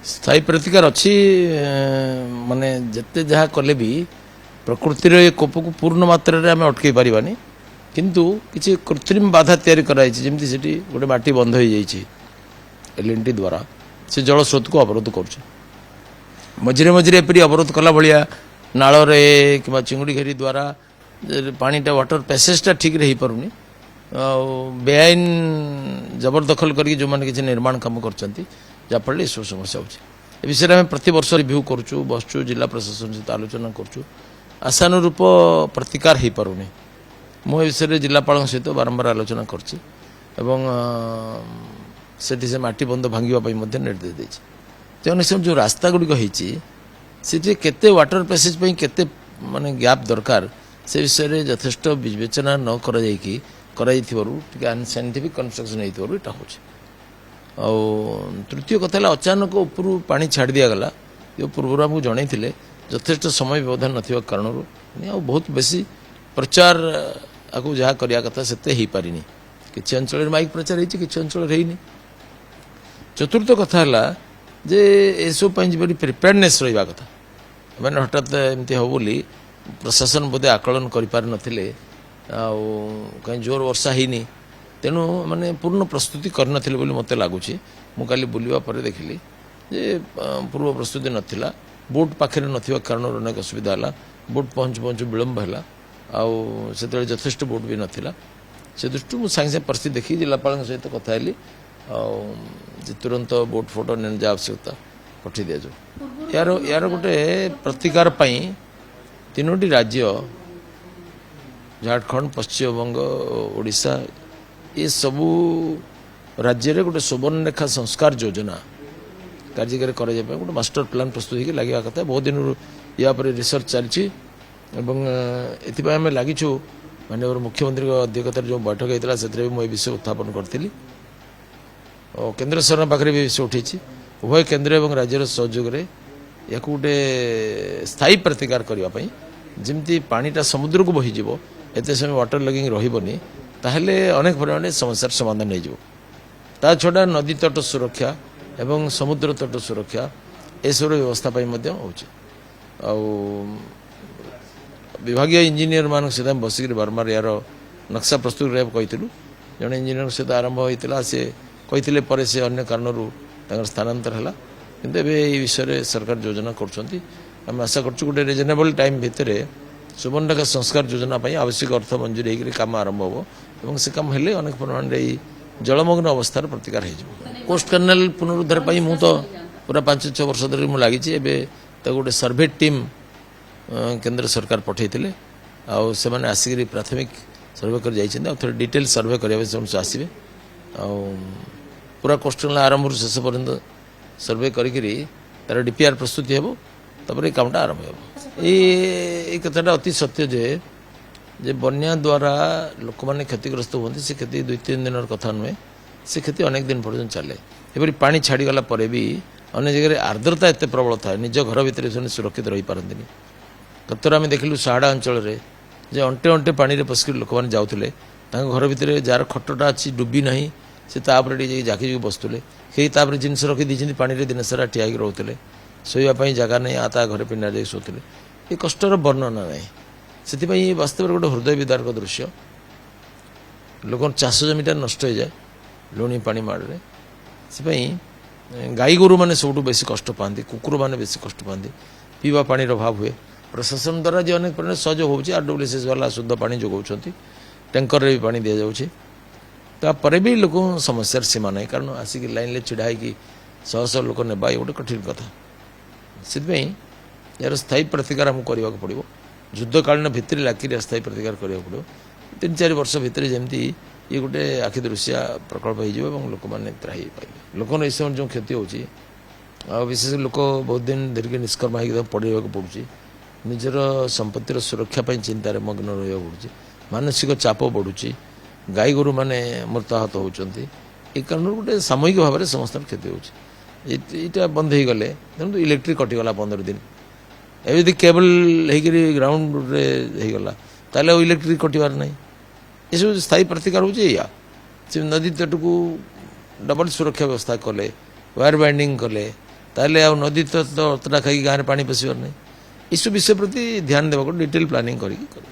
स्थायी प्रतिकार अच्छी माने जिते जहाँ कले भी प्रकृतिर ये कोप को पूर्ण मात्रा रे आम अटकई पारिबानी किंतु किसी कृत्रिम बाधा तैयारी कराई जमी से गोटे माटी बंध हो जाइए एलएनटी द्वारा से जल स्रोत को अवरोध कर मझे मझे एपरी अवरोध कला भाया नाल कि चिंगुड़ी घेरी द्वारा पानीटा वाटर पैसेजटा ठीक रे पारुनी बेआईन जबरदखल करके जो मैंने किसी निर्माण कम कर जहाँफल ये सब समस्या हो विषय में प्रति वर्ष रिव्यू करुँ बसचु जिला प्रशासन सहित आलोचना करुँ आशानुरूप प्रतिकार हो पारुनी मु विषय जिलापाल सहित बारंबार आलोचना करछि सेठी से माटी बंध भांगापी निर्देश देछि तेणु से जो रास्ता गुड़िक होती केते वाटर पैसेज केते माने गैप दरकार से विषय में यथेष्ट विवेचना न साइंटिफिक कंस्ट्रक्शन होता हो तृतीय कथा अचानक ऊपर पानी छाड़ दिगला जो पूर्व आमको जनई यथेष्ट समय व्यवधान ना कारण बहुत बेसी प्रचार आपको जहाँ करने कथा से हो पारिनी किसी अंचल माइक प्रचार होती किसी अंचल होनी चतुर्थ कथा है जे एसब प्रिपेयरनेस रहा कथा मैंने हठात एमती हो बोली प्रशासन बोधे आकलन कर पार नथिले कहीं जोर वर्षा होनी तेणु माने पूर्ण प्रस्तुति करन मत लगुच मु काली बुलवा पर देखिली जे पूर्व प्रस्तुति नथिला बोट पाखे नथिबा कारण अनेक असुविधा है बोट पहुँचु पहुँचु विलम्ब है से यथेष्ट बोट भी नथिला से दृष्टि मुझे सागे सागे परिस्थिति देखी जिलापाल सहित कथा तुरंत बोट फोटो जहाँ आवश्यकता पठे दि जाऊ यार गोटे प्रतिकार तीनोटी राज्य झारखंड पश्चिमबंग ओडिशा ये सबू राज्य रे गोटे सुवर्णरेखा संस्कार योजना कार्यकारी कर गोटे मास्टर प्लान प्रस्तुत होकर लगे कथा बहुत दिन या रिसर्च चलती आम लगिचु माननीय मुख्यमंत्री अध्यक्षता जो बैठक होता से मुझे विषय उत्थापन करी और केंद्र सरकार पाखे भी विषय उठी उभय केंद्र और राज्यर सहयोग या गोटे स्थायी प्रतिकार करने जमती पानीटा समुद्र को बहीज एत समय वाटर लगिंग रही ताहले अनेक परिमाण समस्या समाधान हो छड़ा नदी तट सुरक्षा एवं समुद्र तट सुरक्षा एसब व्यवस्थापी विभाग इंजीनियर मान सहित बसिक बारंबार यार नक्शा प्रस्तुत कही जड़े इंजीनियर सहित आरंभ होता सी कही से अन्य कारण स्थानांतर है किंतु ये विषय सरकार योजना कर आशा कर गोटे रिजनेबल टाइम भितर सुवर्णरेखा संस्कार योजना आवश्यक अर्थ मंजूर होकर काम आरंभ हो से काम हेले अनेक परिमाण जलमग्न अवस्थार प्रतिकार हो कोस्ट कैनाल पुनरुद्धार मु तो पूरा 5-6 वर्ष धरी मुझे लगी गोटे सर्वे टीम केंद्र सरकार पठे से आसिक प्राथमिक सर्वे कर जाइए डिटेल सर्वे करने आसवे पूरा कोस्ट कैनाल आरंभ शेष पर्यंत सर्वे कर डीपीआर प्रस्तुति हो तपर कामटा आरंभ हो ये कथाटा अति सत्य जे बन्या द्वारा लोक मैंने क्षतिग्रस्त होती से क्षति 2-3 दिन कथा नुहे से क्षति अनेक दिन पर्यटन चले एपरी पानी छाड़गला भी अनेक जगह आर्द्रता एत प्रबल था निज घर भितर सुरक्षित रही पारती गतर आम देखिलु साहाड़ा अंचल जे अंटे अंटे पानी पशिक लोक मैंने जाऊे घर भितर जार खटटा अच्छी डुबी ना से जाकी बसुले कई जिनस रखी पानी दिन सारा ठिया रोते शोवाई जगह नहीं आता घर पिंडा जा शोले ये कष्टर वर्णना ना से वास्तव गोटे हृदय विदारक दृश्य लोक चाष जमीटा नष्ट हो जाए लुणी पानी माड़े से गाई गोरु मैंने सब बेसी कष्ट पाती कुकुर मैंने बेसी कष्ट पाती पीवा पानी अभाव हुए प्रशासन द्वारा जो अनेक प्रकार सहयोग होती आरडब्ल्यूएसएस वाला शुद्ध पानी जोगाउं टैंकर भी पानी दि जाऊँगी तापर भी लोक समस्यार सीमा ना कारण आसिक लाइन छिड़ा होगी शह शह लोक नेबा ये गोटे कठिन कथा से यार स्थायी प्रतिकार आमको करने पड़ो युद्धकालीन भितर लाखिरी स्थायी प्रतिकार करने पड़ो 3-4 वर्ष भितर जमी ये गोटे आखि दृश्या प्रकल्प हो लोक मैंने त्राही पाइबे लोक समय जो क्षति हो विशेष लोक बहुत दिन धरिक निष्कर्म होकर पढ़ा पड़ुଛି निजर संपत्तिर सुरक्षापी चिंतार मग्न रहा पड़ुଛି मानसिक चाप बढ़ुଛି गाई गोरु मैंने मृताहत होती ये कारण गोटे सामूहिक भाव में समस्त क्षति होटा बंद हो गले देखो इलेक्ट्रिक कटिगला 15 दिन एवं केबल होकर ग्राउंड रे होगला ताले इलेक्ट्रिक कटिबार ना ये सब स्थायी प्रतिकार होया से नदी तट को डबल सुरक्षा व्यवस्था कले वायर बाइंडिंग कले ताहले आ नदी तो अतटा खाई गाँव में पानी पशिबार नहीं। इस विषय प्रति ध्यान देवा डिटेल प्लानिंग करी।